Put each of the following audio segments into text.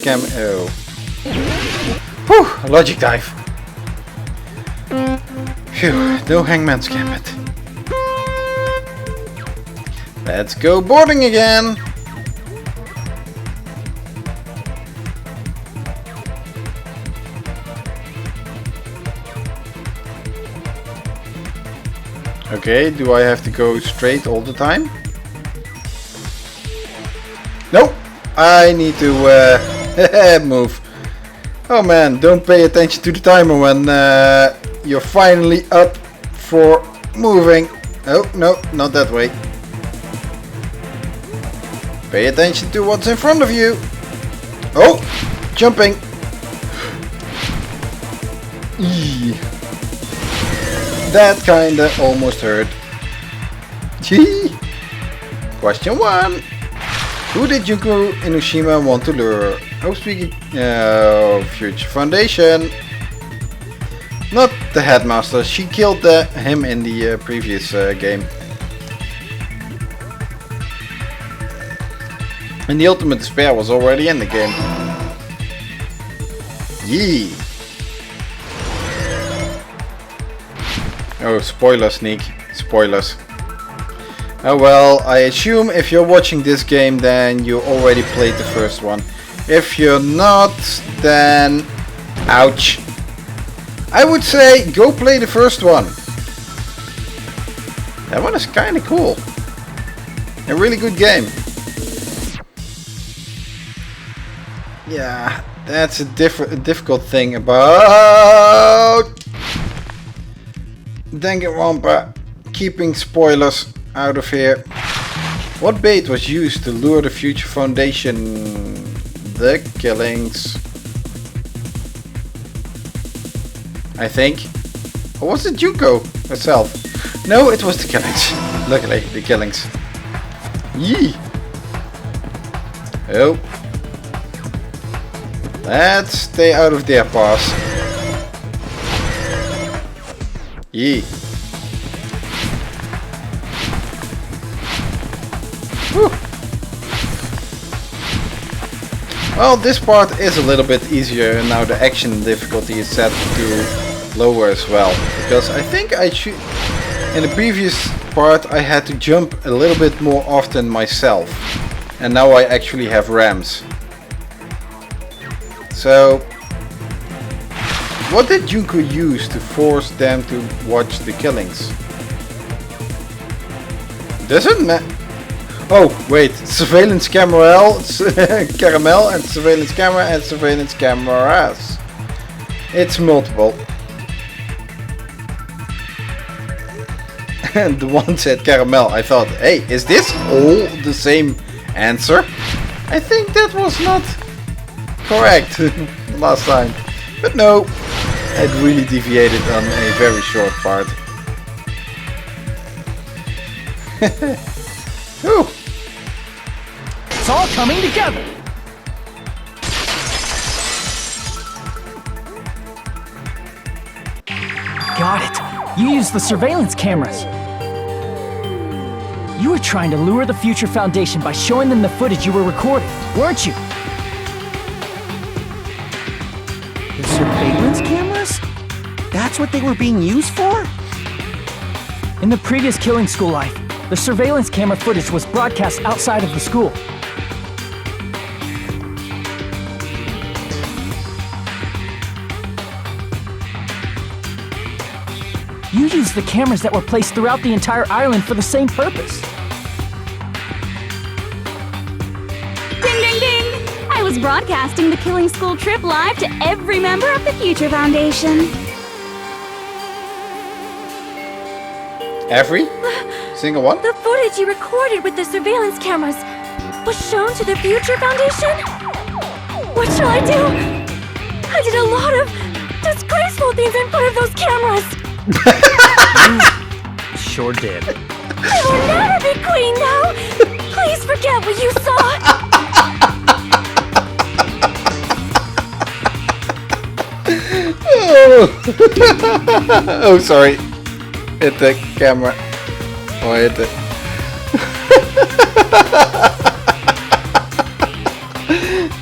Oh. Whew, logic dive. Phew, no hangman's gambit. Let's go boarding again. Okay, do I have to go straight all the time? Nope, I need to move. Oh man, don't pay attention to the timer when you're finally up for moving. Oh, no, not that way. Pay attention to what's in front of you. Oh, jumping. Eee. That kinda almost hurt. Gee. Question 1. Who did Junko Inoshima want to lure? Oh, speaking Future Foundation. Not the headmaster. She killed him in the previous game. And the ultimate despair was already in the game. Yee. Oh, spoiler sneak. Spoilers. Oh well, I assume if you're watching this game then you already played the first one. If you're not, then ouch. I would say go play the first one. That one is kinda cool. A really good game. Yeah, that's a difficult thing about Danganronpa. Keeping spoilers out of here. What bait was used to lure the Future Foundation? The killings. I think. Or was it Junko herself? No, it was the killings. Luckily, the killings. Yee. Oh. Let's stay out of their path. Yee. Whew. Well, this part is a little bit easier and now the action difficulty is set to lower as well. Because I think I should... In the previous part I had to jump a little bit more often myself. And now I actually have ramps. So... What did Junko use to force them to watch the killings? Doesn't matter. Oh wait, surveillance caramel and surveillance camera and surveillance cameras. It's multiple. And the one said caramel. I thought, hey, is this all the same answer? I think that was not correct last time. But no, it really deviated on a very short part. Whew. It's all coming together. Got it. You used the surveillance cameras. You were trying to lure the Future Foundation by showing them the footage you were recording, weren't you? The surveillance cameras? That's what they were being used for? In the previous killing school life, the surveillance camera footage was broadcast outside of the school. You used the cameras that were placed throughout the entire island for the same purpose. Ding ding ding! I was broadcasting the killing school trip live to every member of the Future Foundation. Every single one? The footage you recorded with the surveillance cameras was shown to the Future Foundation? What shall I do? I did a lot of disgraceful things in front of those cameras. You sure did. I will never be queen now! Please forget what you saw! Oh. Oh, sorry. Hit the camera. Oh, I hit it.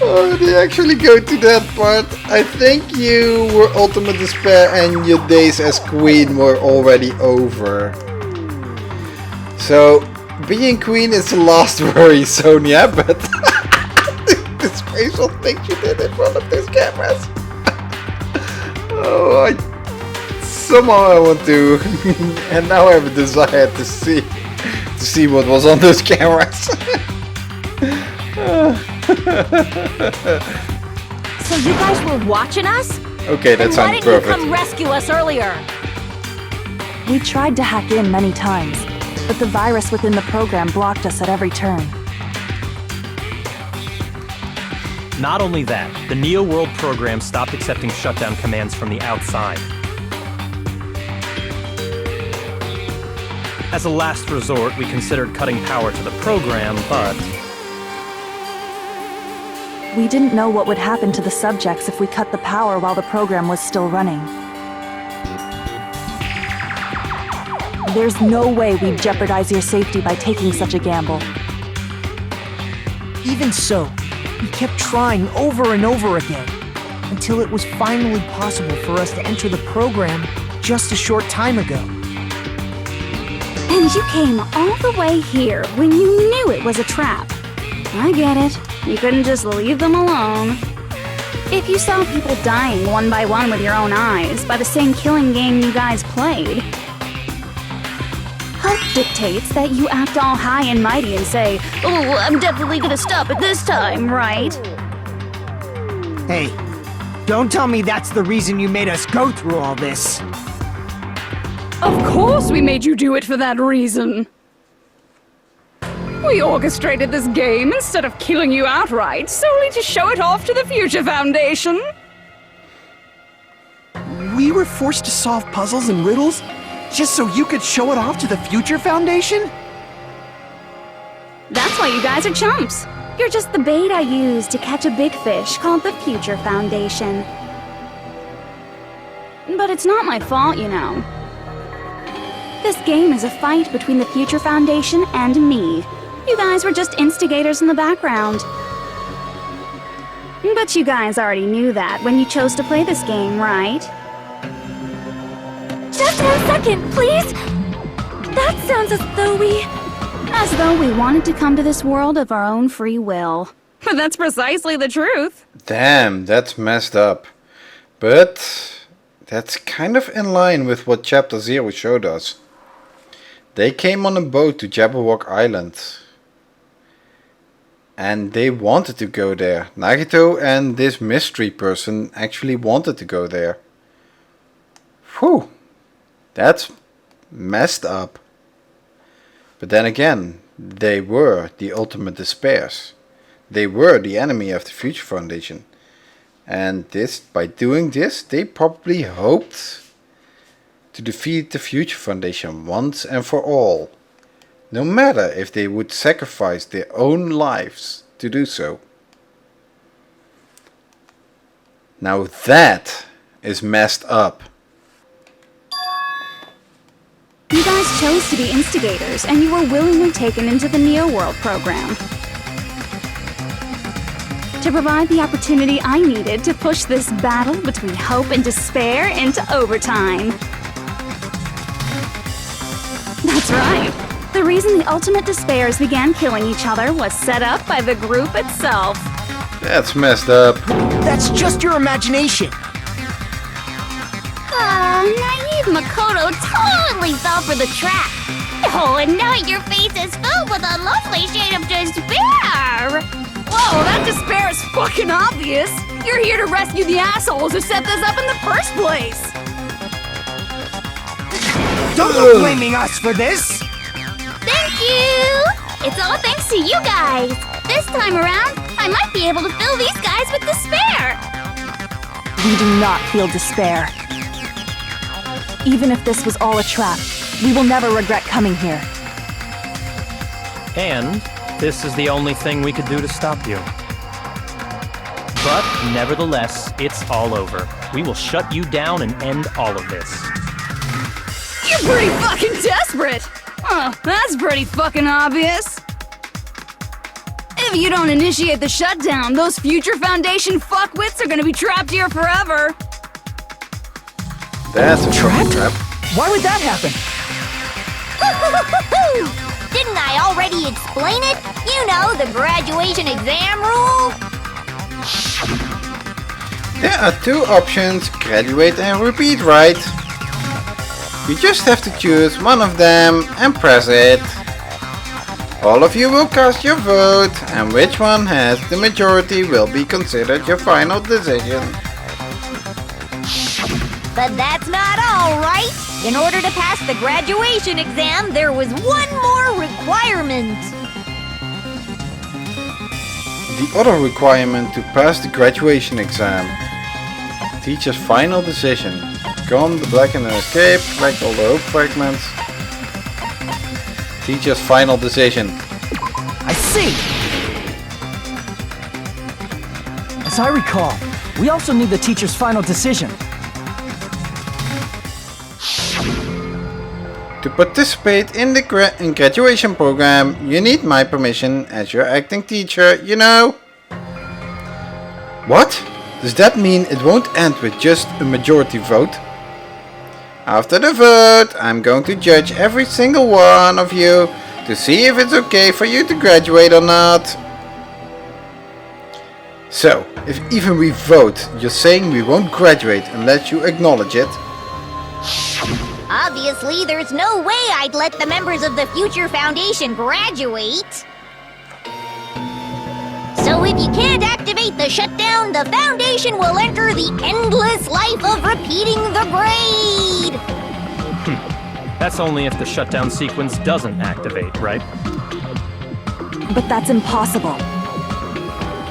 Oh, they actually go to that part. I think you were ultimate despair and your days as queen were already over. So, being queen is the last worry, Sonia, but this facial thing you did in front of these cameras. Oh, somehow I want to, and now I have a desire to see what was on those cameras. So you guys were watching us? Okay, that sounds Why didn't perfect. you come rescue us earlier? We tried to hack in many times, but the virus within the program blocked us at every turn. Not only that, the Neo World program stopped accepting shutdown commands from the outside. As a last resort, we considered cutting power to the program, but We didn't know what would happen to the subjects if we cut the power while the program was still running. There's no way we'd jeopardize your safety by taking such a gamble. Even so, we kept trying over and over again, until it was finally possible for us to enter the program just a short time ago. And you came all the way here when you knew it was a trap. I get it. You couldn't just leave them alone. If you saw people dying one by one with your own eyes by the same killing game you guys played, hope dictates that you act all high and mighty and say, "Oh, I'm definitely gonna stop it this time, right?" Hey, don't tell me that's the reason you made us go through all this. Of course we made you do it for that reason. We orchestrated this game instead of killing you outright, solely to show it off to the Future Foundation. We were forced to solve puzzles and riddles just so you could show it off to the Future Foundation? That's why you guys are chumps. You're just the bait I used to catch a big fish called the Future Foundation. But it's not my fault, you know. This game is a fight between the Future Foundation and me. You guys were just instigators in the background. But you guys already knew that when you chose to play this game, right? Just 1 second, please! That sounds as though we wanted to come to this world of our own free will. But that's precisely the truth. Damn, that's messed up. But that's kind of in line with what Chapter 0 showed us. They came on a boat to Jabberwock Island. And they wanted to go there. Nagito and this mystery person actually wanted to go there. Whew. That's messed up. But then again, they were the ultimate despairs. They were the enemy of the Future Foundation. And by doing this, they probably hoped to defeat the Future Foundation once and for all. No matter if they would sacrifice their own lives to do so. Now that is messed up. You guys chose to be instigators, and you were willingly taken into the Neo World program. To provide the opportunity I needed to push this battle between hope and despair into overtime. That's right. The reason the ultimate despairs began killing each other was set up by the group itself. That's messed up. That's just your imagination. Naive Makoto totally fell for the trap. Oh, and now your face is filled with a lovely shade of despair. Whoa, that despair is fucking obvious. You're here to rescue the assholes who set this up in the first place. Don't go blaming us for this. Thank you. It's all thanks to you guys. This time around, I might be able to fill these guys with despair. We do not feel despair. Even if this was all a trap, we will never regret coming here. And this is the only thing we could do to stop you. But nevertheless, it's all over. We will shut you down and end all of this. You're pretty fucking desperate. Oh, that's pretty fucking obvious. If you don't initiate the shutdown, those future Foundation fuckwits are gonna be trapped here forever. That's a fucking trap. Why would that happen? Didn't I already explain it? You know, the graduation exam rule. There are two options, graduate and repeat, right? You just have to choose one of them and press it. All of you will cast your vote, and which one has the majority will be considered your final decision. But that's not all, right? In order to pass the graduation exam, there was one more requirement. The other requirement to pass the graduation exam. Teacher's final decision. Gone the black and escape, collect all the hope fragments. Teacher's final decision. I see! As I recall, we also need the teacher's final decision. To participate in the graduation program, you need my permission as your acting teacher, you know. What? Does that mean it won't end with just a majority vote? After the vote, I'm going to judge every single one of you to see if it's okay for you to graduate or not. So, if even we vote, you're saying we won't graduate unless you acknowledge it? Obviously, there's no way I'd let the members of the Future Foundation graduate. So if you can't activate the shutdown, the Foundation will enter the endless life of repeating the grade! That's only if the shutdown sequence doesn't activate, right? But that's impossible.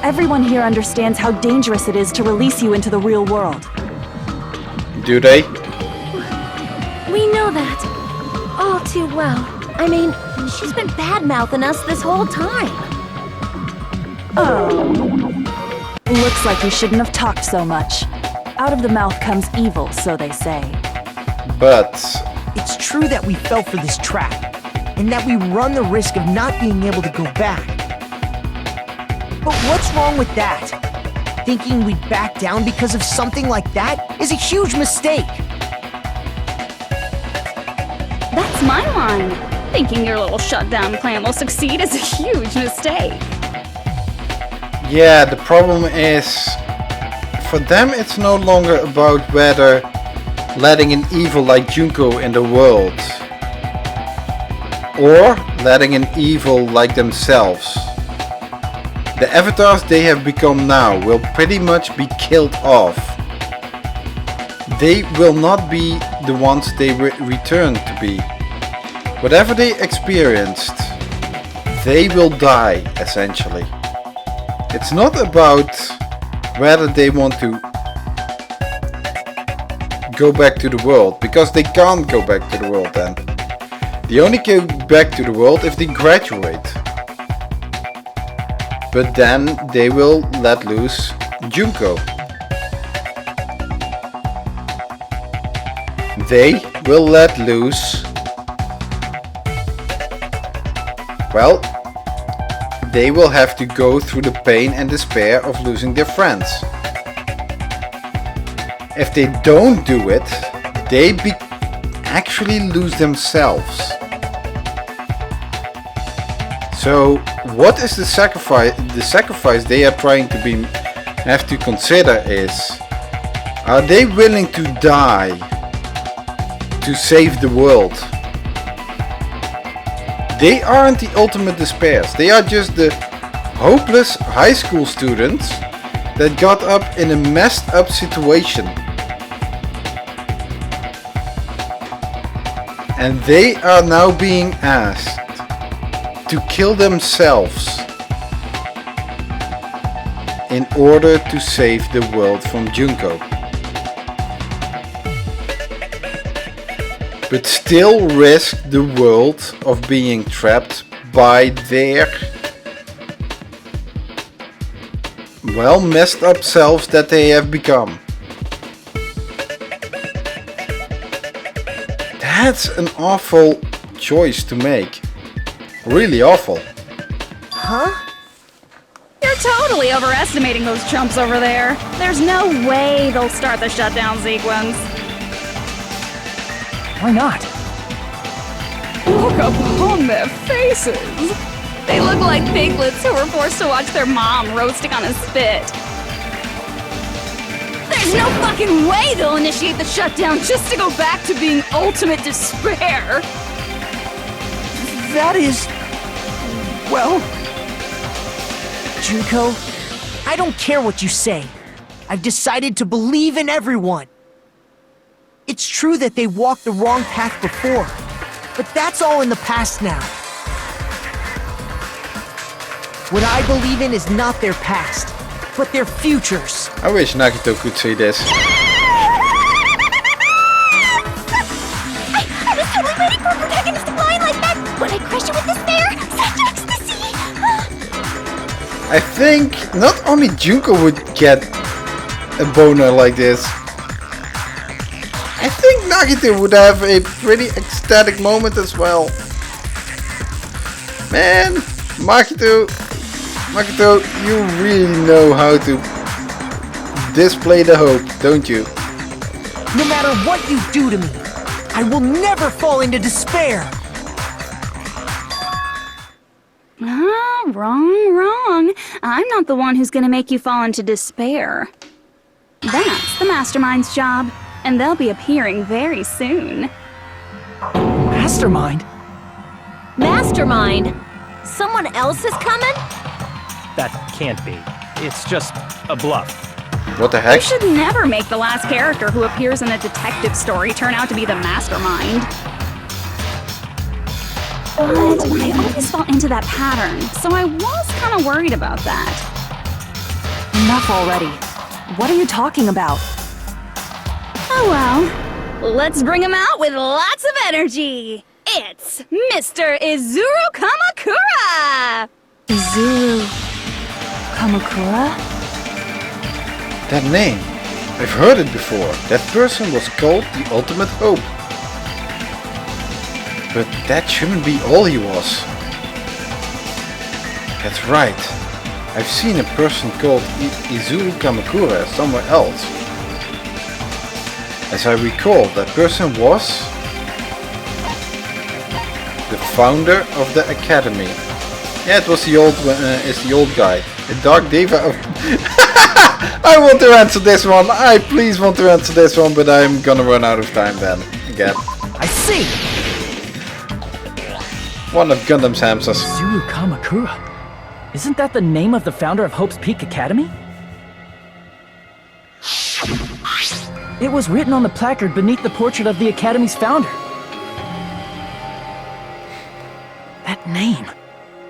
Everyone here understands how dangerous it is to release you into the real world. Do they? We know that. All too well. I mean, she's been bad-mouthing us this whole time. Oh. Looks like we shouldn't have talked so much. Out of the mouth comes evil, so they say. But It's true that we fell for this trap, and that we run the risk of not being able to go back. But what's wrong with that? Thinking we'd back down because of something like that is a huge mistake. That's my line. Thinking your little shutdown plan will succeed is a huge mistake. yeah, the problem is, for them it's no longer about whether letting an evil like Junko in the world, or letting an evil like themselves. The avatars they have become now will pretty much be killed off. They will not be the ones they return to be. Whatever they experienced, they will die, essentially. It's not about whether they want to go back to the world, because they can't go back to the world then. They only go back to the world if they graduate. But then they will let loose Junko. They will let loose... well, they will have to go through the pain and despair of losing their friends. If they don't do it, they actually lose themselves. So, what is the sacrifice? The sacrifice they are trying to have to consider is: are they willing to die to save the world? They aren't the ultimate despairs. They are just the hopeless high school students that got up in a messed up situation. And they are now being asked to kill themselves in order to save the world from Junko. But still risk the world of being trapped by their, well, messed up selves that they have become. That's an awful choice to make. Really awful. Huh? totally overestimating those chumps over there. There's no way they'll start the shutdown sequence. Why not? Look upon their faces. They look like piglets who were forced to watch their mom roasting on a spit. There's no fucking way they'll initiate the shutdown just to go back to being ultimate despair. That is... well... Junko, I don't care what you say. I've decided to believe in everyone. It's true that they walked the wrong path before, but that's all in the past now. What I believe in is not their past, but their futures. I wish Nagito could see this. I was totally waiting for a protagonist to fly like that when I crushed it with despair, such ecstasy! I think not only Junko would get a boner like this. I think Nagito would have a pretty ecstatic moment as well. Man, Nagito, you really know how to display the hope, don't you? No matter what you do to me, I will never fall into despair. Wrong. I'm not the one who's gonna make you fall into despair. That's the mastermind's job, and they'll be appearing very soon. Mastermind? Mastermind? Someone else is coming? That can't be. It's just a bluff. What the You heck? should never make the last character who appears in a detective story turn out to be the mastermind. But I always fall into that pattern, so I was kind of worried about that. Enough already. What are you talking about? Oh well, let's bring him out with lots of energy. It's Mr. Izuru Kamakura! Izuru Kamakura? That name. I've heard it before. That person was called the Ultimate Hope. But that shouldn't be all he was. That's right. I've seen a person called Izuru Kamakura somewhere else. As I recall, that person was the founder of the academy. Yeah, it was the old guy. The Dark Diva. I want to answer this one. I please want to answer this one, but I'm gonna run out of time then again. I see! One of Gundam's hamsters. Izuru Kamakura. Isn't that the name of the founder of Hope's Peak Academy? It was written on the placard beneath the portrait of the Academy's founder. That name.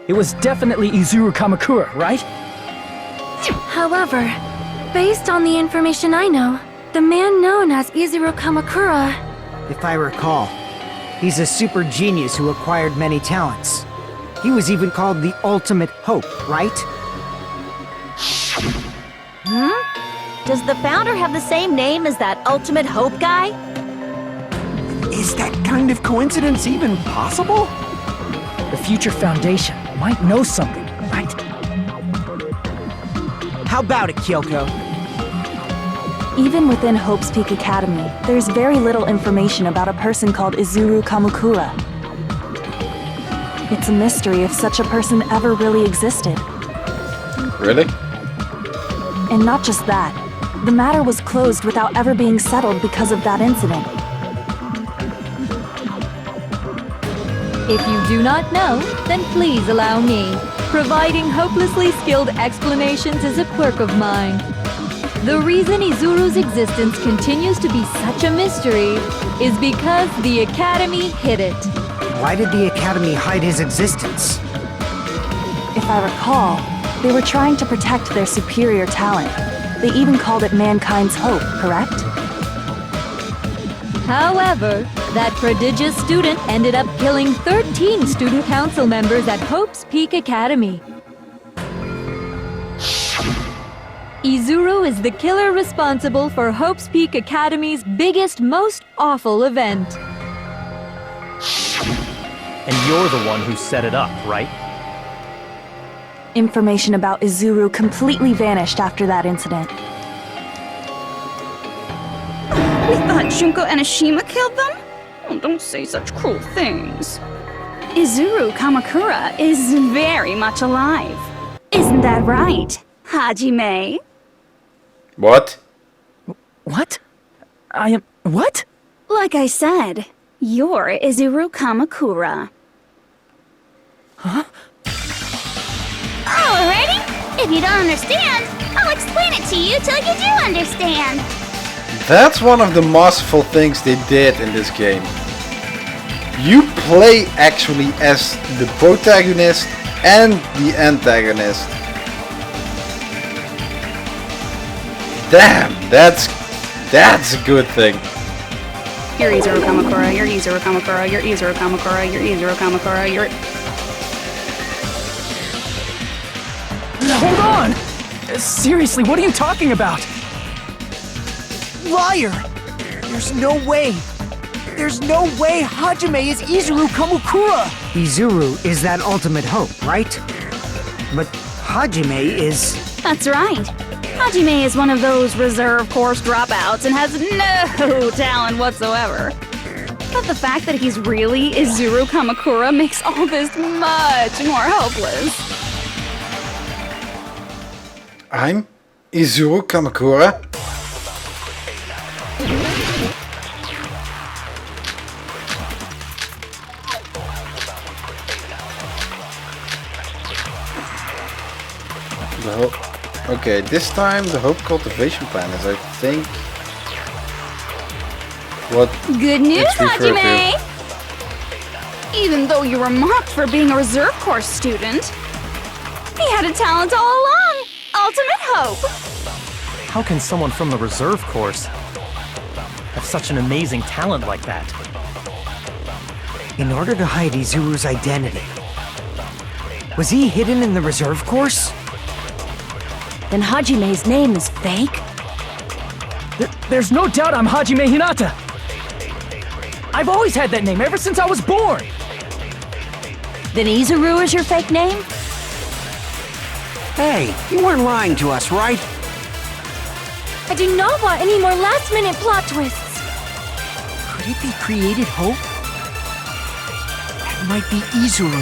It was definitely Izuru Kamakura, right? However, based on the information I know, the man known as Izuru Kamakura... If I recall, he's a super genius who acquired many talents. He was even called the Ultimate Hope, right? Does the founder have the same name as that Ultimate Hope guy? Is that kind of coincidence even possible? The Future Foundation might know something, right? How about it, Hiyoko? Even within Hope's Peak Academy, there's very little information about a person called Izuru Kamakura. It's a mystery if such a person ever really existed. Really? And not just that, the matter was closed without ever being settled because of that incident. If you do not know, then please allow me. Providing hopelessly skilled explanations is a quirk of mine. The reason Izuru's existence continues to be such a mystery is because the Academy hid it. Why did the Academy hide his existence? If I recall, they were trying to protect their superior talent. They even called it mankind's hope, correct? However, that prodigious student ended up killing 13 student council members at Hope's Peak Academy. Izuru is the killer responsible for Hope's Peak Academy's biggest, most awful event. And you're the one who set it up, right? Information about Izuru completely vanished after that incident. We thought Junko and Ashima killed them? Oh, don't say such cruel things. Izuru Kamakura is very much alive. Isn't that right, Hajime? What? What? I am... What? Like I said, you're Izuru Kamakura. Alrighty? If you don't understand, I'll explain it to you till you do understand. That's one of the masterful things they did in this game. You play actually as the protagonist and the antagonist. Damn, that's a good thing. You're Izuru Kamakura, you're Izuru Kamakura, you're Izuru Kamakura, you're Izuru Kamakura, you're... Hold on! Seriously, what are you talking about? Liar! There's no way! There's no way Hajime is Izuru Kamakura! Izuru is that ultimate hope, right? But Hajime is... That's right. Hajime is one of those reserve course dropouts and has no talent whatsoever. But the fact that he's really Izuru Kamakura makes all this much more hopeless. I'm Izuru Kamakura? Okay, this time the hope cultivation plan is, I think, what Good news, it's referred Hajime! to. Even though you were mocked for being a reserve course student, he had a talent all along! Ultimate hope! How can someone from the reserve course have such an amazing talent like that? In order to hide Izuru's identity. Was he hidden in the reserve course? Then Hajime's name is fake? There's no doubt I'm Hajime Hinata! I've always had that name ever since I was born! Then Izuru is your fake name? Hey, you weren't lying to us, right? I do not want any more last-minute plot twists. Could it be created hope? That might be Izuru.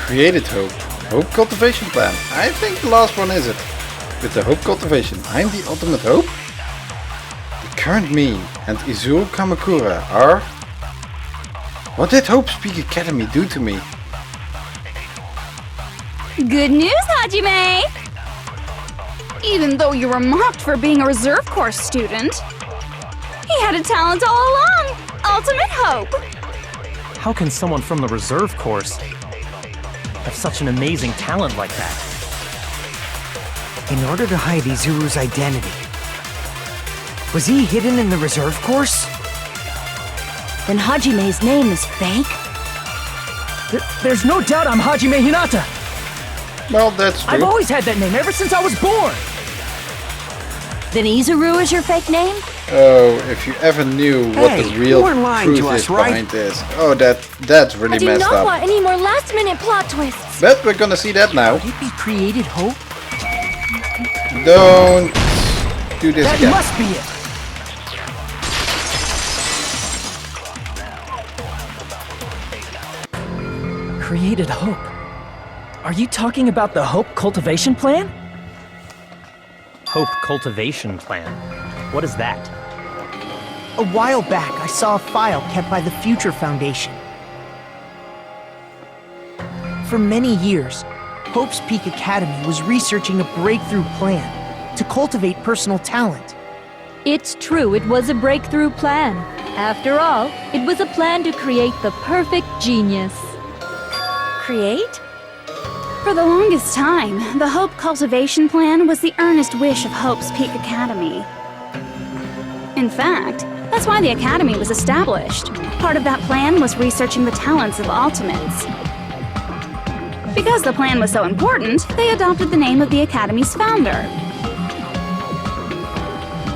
Created hope. Hope cultivation plan. I think the last one is it. With the hope cultivation, I'm the ultimate hope? The current me and Izuru Kamakura are... What did Hope Peak Academy do to me? Good news, Hajime! Even though you were mocked for being a reserve course student, he had a talent all along! Ultimate hope! How can someone from the reserve course have such an amazing talent like that? In order to hide Izuru's identity. Was he hidden in the reserve course? Then Hajime's name is fake? There's no doubt I'm Hajime Hinata! Well, that's true. I've always had that name ever since I was born! Then Izuru is your fake name? Oh, if you ever knew what Hey, the you real weren't lying truth to us, is right? behind this. Oh, that's really I do messed not up. want any more last-minute plot twists. But we're gonna see that now. Could it be created hope? Don't do this That again. must be it! Created hope. Are you talking about the hope cultivation plan? Hope cultivation plan. What is that? A while back, I saw a file kept by the Future Foundation. For many years, Hope's Peak Academy was researching a breakthrough plan to cultivate personal talent. It's true, it was a breakthrough plan. After all, it was a plan to create the perfect genius. Create? For the longest time, the Hope Cultivation Plan was the earnest wish of Hope's Peak Academy. In fact, that's why the Academy was established. Part of that plan was researching the talents of Ultimates. Because the plan was so important, they adopted the name of the Academy's founder.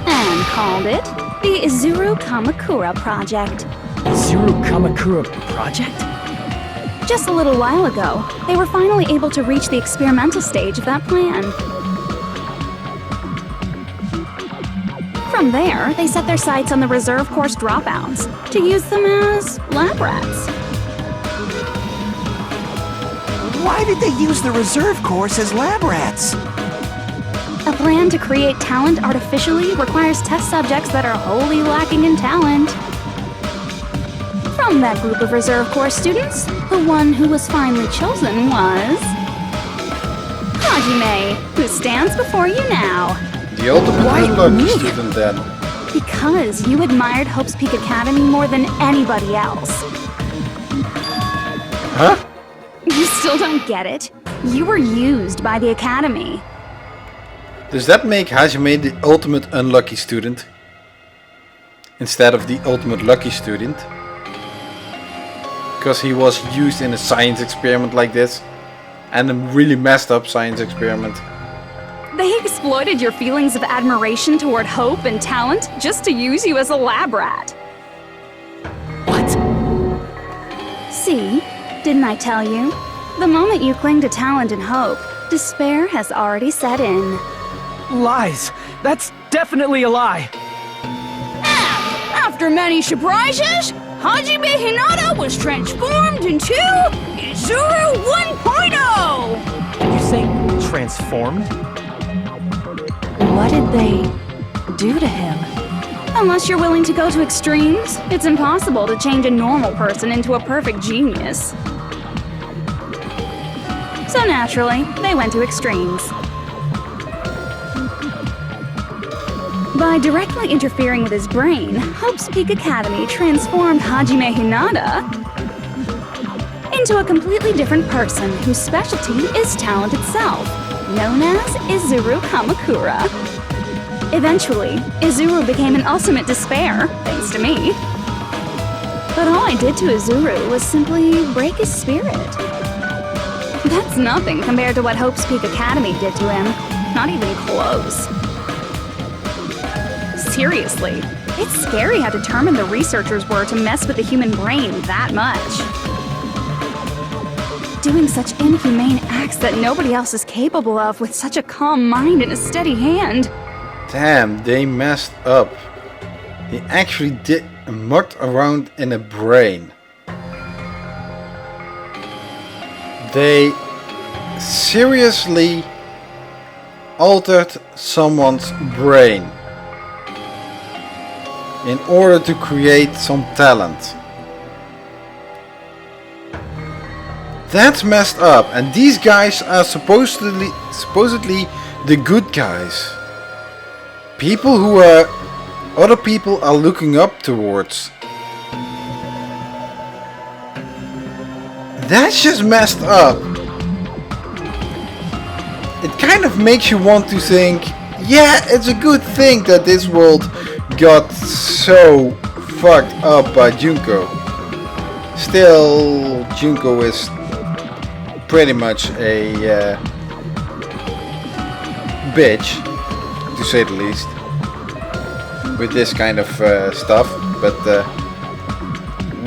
And called it the Izuru Kamakura Project. Izuru Kamakura Project? Just a little while ago, they were finally able to reach the experimental stage of that plan. From there, they set their sights on the reserve course dropouts to use them as lab rats. Why did they use the reserve course as lab rats? A plan to create talent artificially requires test subjects that are wholly lacking in talent. From that group of reserve course students, the one who was finally chosen was Hajime, who stands before you now. The ultimate unlucky student then. Because you admired Hope's Peak Academy more than anybody else. Huh? You still don't get it? You were used by the Academy. Does that make Hajime the ultimate unlucky student? Instead of the ultimate lucky student? Because he was used in a science experiment like this. And a really messed up science experiment. They exploited your feelings of admiration toward hope and talent just to use you as a lab rat. What? See? Didn't I tell you? The moment you cling to talent and hope, despair has already set in. Lies. That's definitely a lie. After many surprises, Hajime Hinata was transformed into Izuru 1.0! Did you say transformed? What did they do to him? Unless you're willing to go to extremes, it's impossible to change a normal person into a perfect genius. So naturally, they went to extremes. By directly interfering with his brain, Hope's Peak Academy transformed Hajime Hinata into a completely different person whose specialty is talent itself, known as Izuru Kamakura. Eventually, Izuru became an ultimate despair, thanks to me. But all I did to Izuru was simply break his spirit. That's nothing compared to what Hope's Peak Academy did to him. Not even close. Seriously, it's scary how determined the researchers were to mess with the human brain that much. Doing such inhumane acts that nobody else is capable of with such a calm mind and a steady hand. Damn, they messed up. They actually mucked around in a brain. They seriously altered someone's brain in order to create some talent. That's messed up, and these guys are supposedly the good guys. People who other people are looking up towards. That's just messed up. It kind of makes you want to think, yeah, it's a good thing that this world got so fucked up by Junko. Still, Junko is pretty much a bitch, to say the least, with this kind of stuff. But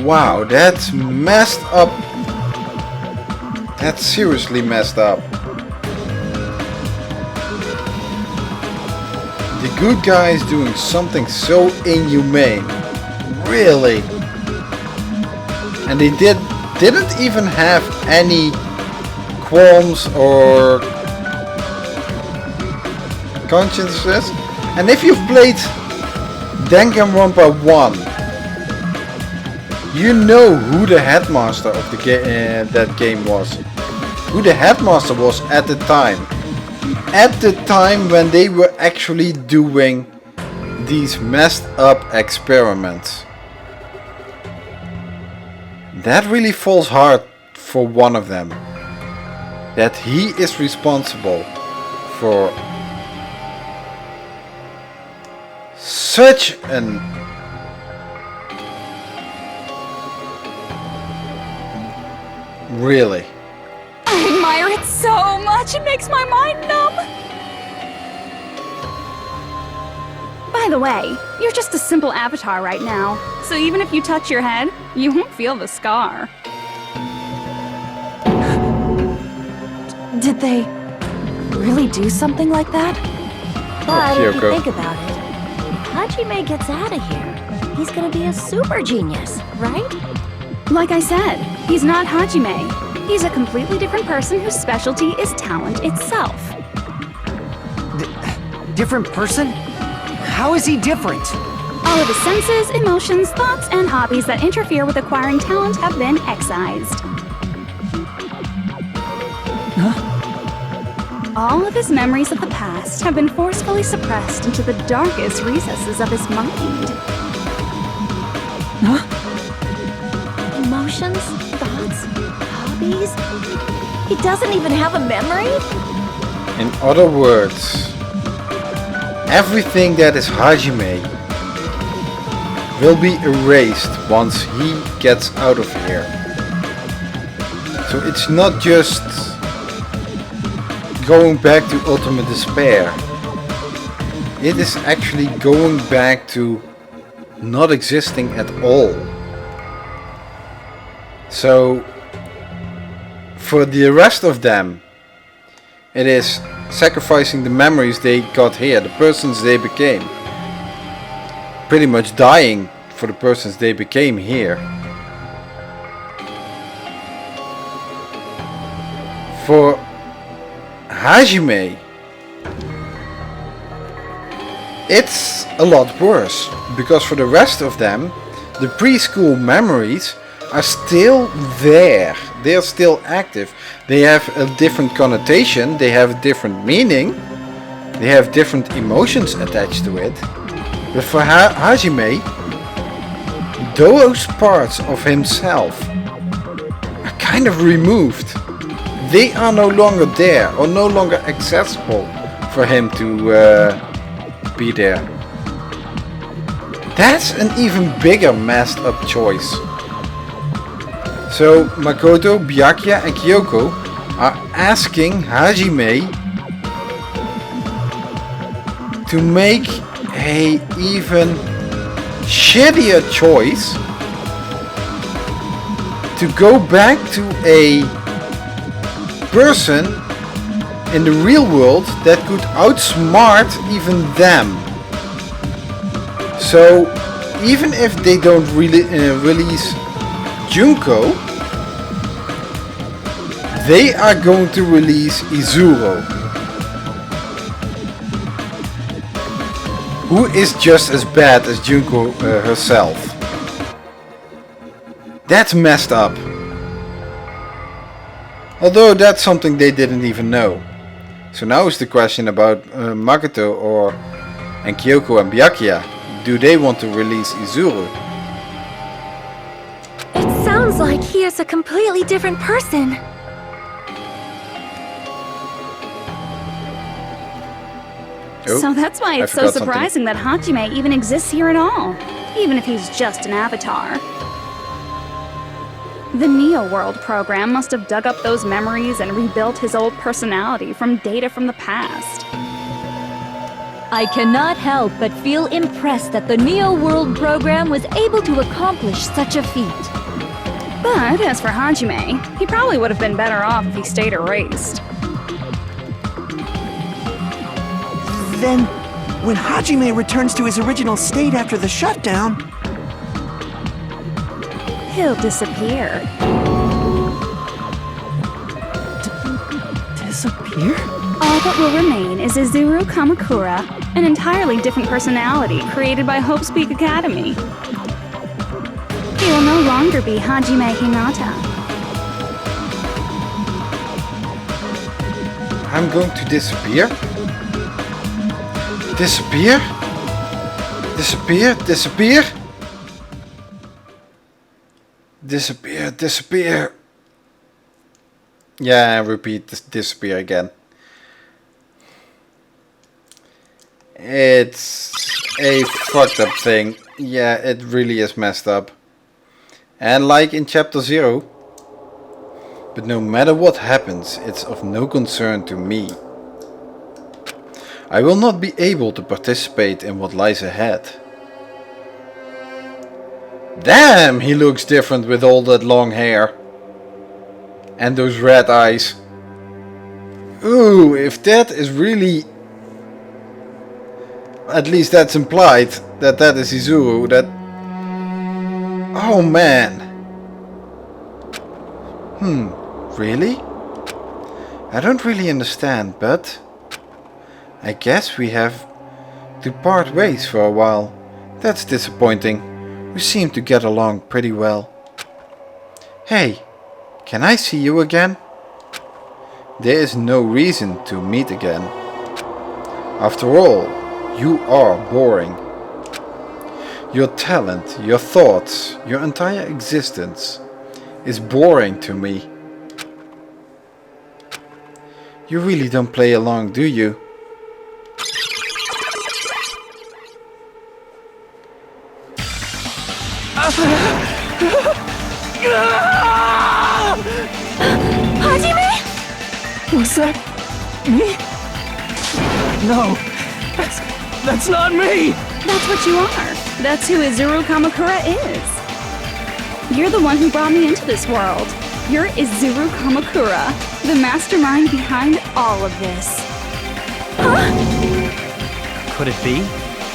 wow, that's messed up. That's seriously messed up. The good guys doing something so inhumane. Really? And they didn't even have any qualms or consciences. And if you've played Danganronpa 1, you know who the headmaster of the that game was. Who the headmaster was at the time. At the time when they were actually doing these messed up experiments. That really falls hard for one of them. That he is responsible for such an really. I admire it so much, it makes my mind numb. By the way, you're just a simple avatar right now, so even if you touch your head, you won't feel the scar. Did they really do something like that? But if you Hiyoko. think about it, if Hajime gets out of here, he's gonna be a super genius, right? Like I said, he's not Hajime. He's a completely different person whose specialty is talent itself. Different person? How is he different? All of his senses, emotions, thoughts, and hobbies that interfere with acquiring talent have been excised. All of his memories of the past have been forcefully suppressed into the darkest recesses of his mind. Emotions, thoughts, hobbies. He doesn't even have a memory? In other words, everything that is Hajime will be erased once he gets out of here. So it's not just going back to ultimate despair. It is actually going back to not existing at all. So for the rest of them, it is sacrificing the memories they got here, the persons they became. Pretty much dying for the persons they became here. For Hajime, it's a lot worse, because for the rest of them, the preschool memories are still there. They are still active. They have a different connotation, they have a different meaning, they have different emotions attached to it. But for Hajime, those parts of himself are kind of removed. They are no longer there or no longer accessible for him to be there. That's an even bigger messed up choice. So Makoto, Byakuya and Hiyoko are asking Hajime to make a even shittier choice, to go back to a person in the real world that could outsmart even them. So even if they don't really release Junko, they are going to release Izuru, who is just as bad as Junko herself. That's messed up. Although that's something they didn't even know. So now is the question about Makoto and Hiyoko and Byakuya. Do they want to release Izuru? It sounds like he is a completely different person. Oh, So that's why it's so forgot surprising that Hajime even exists here at all, even if he's just an avatar. The Neo World program must have dug up those memories and rebuilt his old personality from data from the past. I cannot help but feel impressed that the Neo World program was able to accomplish such a feat. But as for Hajime, he probably would have been better off if he stayed erased. Then, when Hajime returns to his original state after the shutdown, He'll disappear. disappear? All that will remain is Izuru Kamakura, an entirely different personality created by Hope's Peak Academy. He will no longer be Hajime Hinata. I'm going to disappear? Disappear? Disappear? Disappear? Disappear, disappear. Yeah, repeat, disappear again. It's a fucked up thing. Yeah, it really is messed up. And like in chapter 0. But no matter what happens, it's of no concern to me. I will not be able to participate in what lies ahead. Damn, he looks different with all that long hair. And those red eyes. Ooh, if that is really... At least that's implied, that is Izuru, that... Oh man. Really? I don't really understand, but... I guess we have to part ways for a while. That's disappointing. We seem to get along pretty well. Hey, can I see you again? There is no reason to meet again. After all, you are boring. Your talent, your thoughts, your entire existence is boring to me. You really don't play along, do you? Hajime? Was that me? No, that's not me! That's what you are. That's who Izuru Kamakura is. You're the one who brought me into this world. You're Izuru Kamakura, the mastermind behind all of this. Huh? Could it be?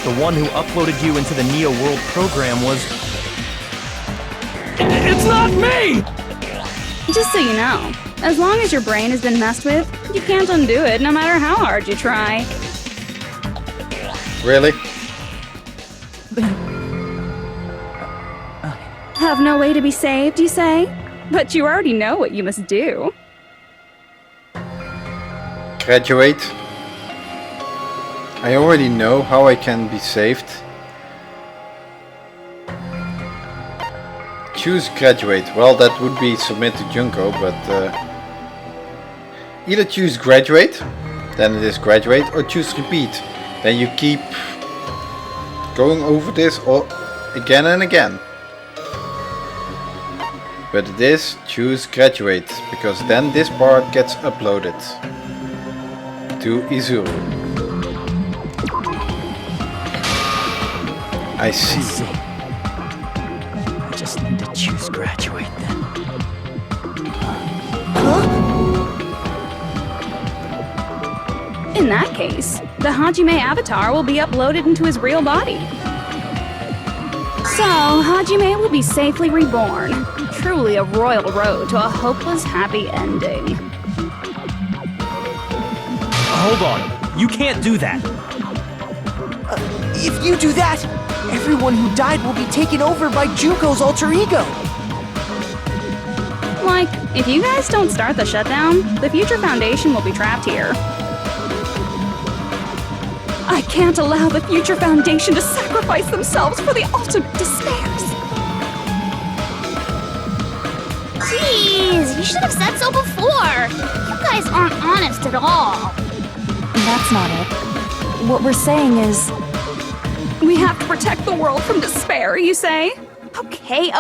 The one who uploaded you into the Neo World program was... It's not me! Just so you know, as long as your brain has been messed with, you can't undo it no matter how hard you try. Really? Have no way to be saved, you say? But you already know what you must do. Graduate? I already know how I can be saved. Choose graduate. Well, that would be submit to Junko, but either choose graduate, then it is graduate, or choose repeat. Then you keep going over this or again and again. But it is choose graduate, because then this part gets uploaded to Izuru. I see. I just need to choose graduate then. In that case, the Hajime avatar will be uploaded into his real body. So, Hajime will be safely reborn. Truly a royal road to a hopeless happy ending. Hold on. You can't do that. If you do that, everyone who died will be taken over by Junko's alter ego. Like, if you guys don't start the shutdown, the Future Foundation will be trapped here. I can't allow the Future Foundation to sacrifice themselves for the ultimate despairs. Jeez, you should have said so before. You guys aren't honest at all. That's not it. What we're saying is... We have to protect the world from despair, you say? Okay,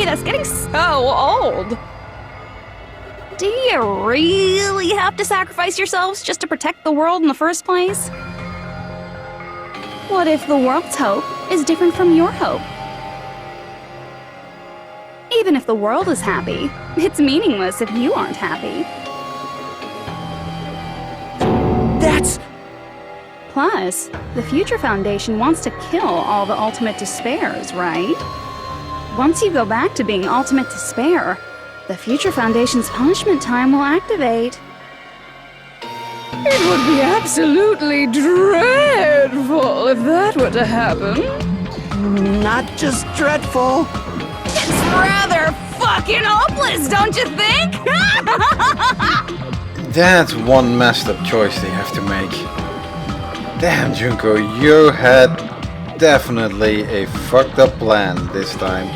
that's getting so old. Do you really have to sacrifice yourselves just to protect the world in the first place? What if the world's hope is different from your hope? Even if the world is happy, it's meaningless if you aren't happy. That's... Plus, the Future Foundation wants to kill all the ultimate despairs, right? Once you go back to being ultimate despair, the Future Foundation's punishment time will activate. It would be absolutely dreadful if that were to happen. not just dreadful. It's rather fucking hopeless, don't you think? That's one messed up choice they have to make. Damn, Junko, you had definitely a fucked up plan this time.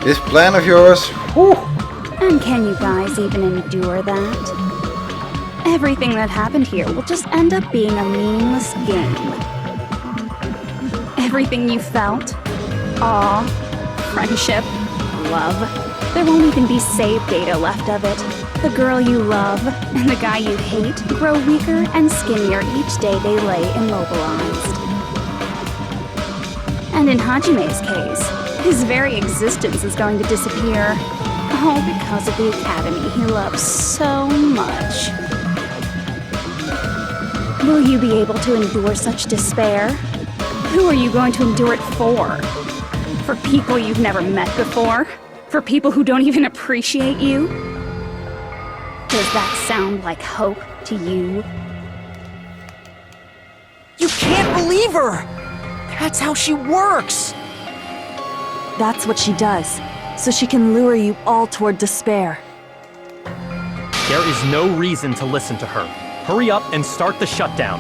This plan of yours, whew. And can you guys even endure that? Everything that happened here will just end up being a meaningless game. Everything you felt, awe, friendship, love, there won't even be save data left of it. The girl you love and the guy you hate grow weaker and skinnier each day they lay immobilized. And in Hajime's case, his very existence is going to disappear. All because of the academy he loves so much. Will you be able to endure such despair? Who are you going to endure it for? For people you've never met before? For people who don't even appreciate you? Does that sound like hope to you? You can't believe her! That's how she works! That's what she does, so she can lure you all toward despair. There is no reason to listen to her. Hurry up and start the shutdown.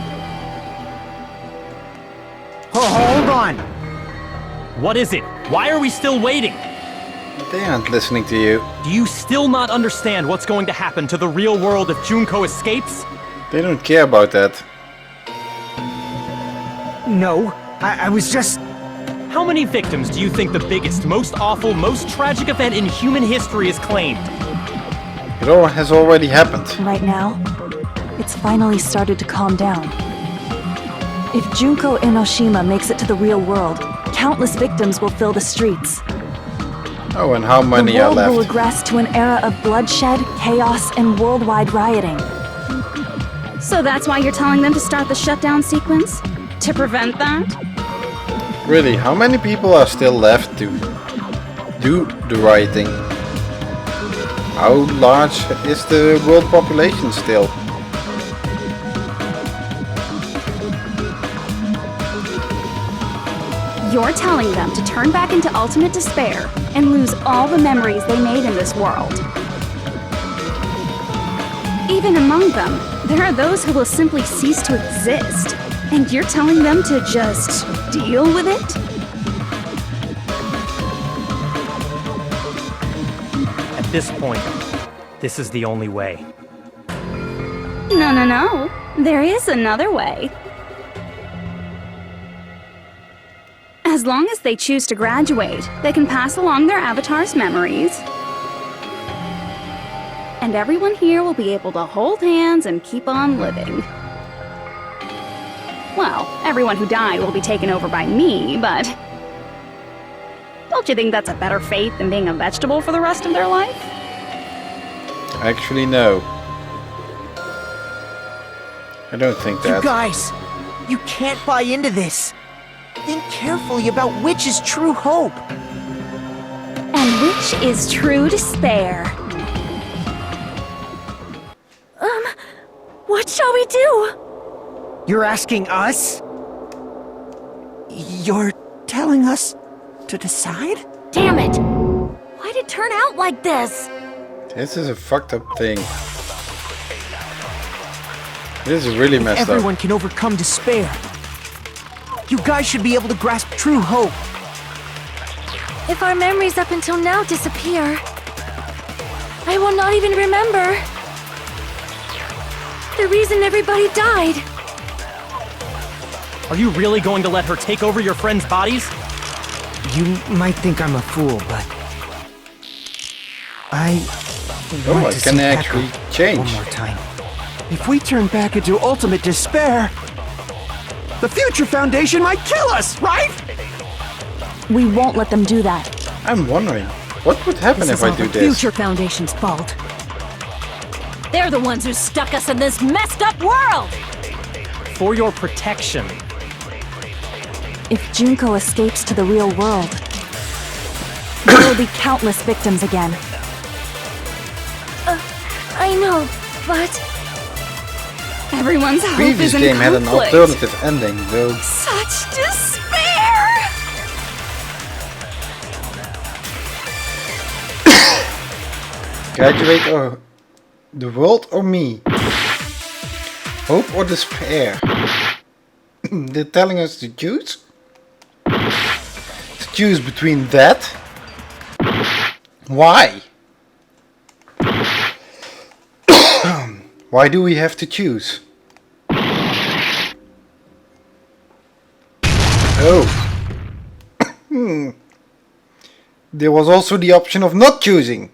Hold on! What is it? Why are we still waiting? They aren't listening to you. Do you still not understand what's going to happen to the real world if Junko escapes? They don't care about that. No, I was just... How many victims do you think the biggest, most awful, most tragic event in human history has claimed? It all has already happened. Right now, it's finally started to calm down. If Junko Enoshima makes it to the real world, countless victims will fill the streets. Oh, and how many the are world will left? regress to an era of bloodshed, chaos, and worldwide rioting. So that's why you're telling them to start the shutdown sequence? To prevent that? Really, how many people are still left to do the rioting? How large is the world population still? You're telling them to turn back into ultimate despair and lose all the memories they made in this world. Even among them, there are those who will simply cease to exist. And you're telling them to just deal with it? At this point, this is the only way. No. There is another way. As long as they choose to graduate, they can pass along their avatar's memories. And everyone here will be able to hold hands and keep on living. Well, everyone who died will be taken over by me, but... Don't you think that's a better fate than being a vegetable for the rest of their life? Actually, no. I don't think that. You guys, you can't buy into this. Think carefully about which is true hope. And which is true despair. What shall we do? You're asking us? You're telling us to decide? Damn it! Why'd it turn out like this? This is a fucked up thing. This is really messed Everyone up. can overcome despair. You guys should be able to grasp true hope. If our memories up until now disappear, I will not even remember the reason everybody died. Are you really going to let her take over your friends' bodies? You might think I'm a fool, but... I Oh, I can actually change. One more time. If we turn back into ultimate despair, the Future Foundation might kill us, right? We won't let them do that. I'm wondering, what would happen if I do this? Future Foundation's fault. They're the ones who stuck us in this messed up world! For your protection. If Junko escapes to the real world, there will be countless victims again. I know, but... Everyone's hope Previous is in game had an conflict. alternative ending, though. Such despair! Graduate or the world or me? Hope or despair? They're telling us to choose? To choose between that? Why? Why do we have to choose? Oh. There was also the option of not choosing.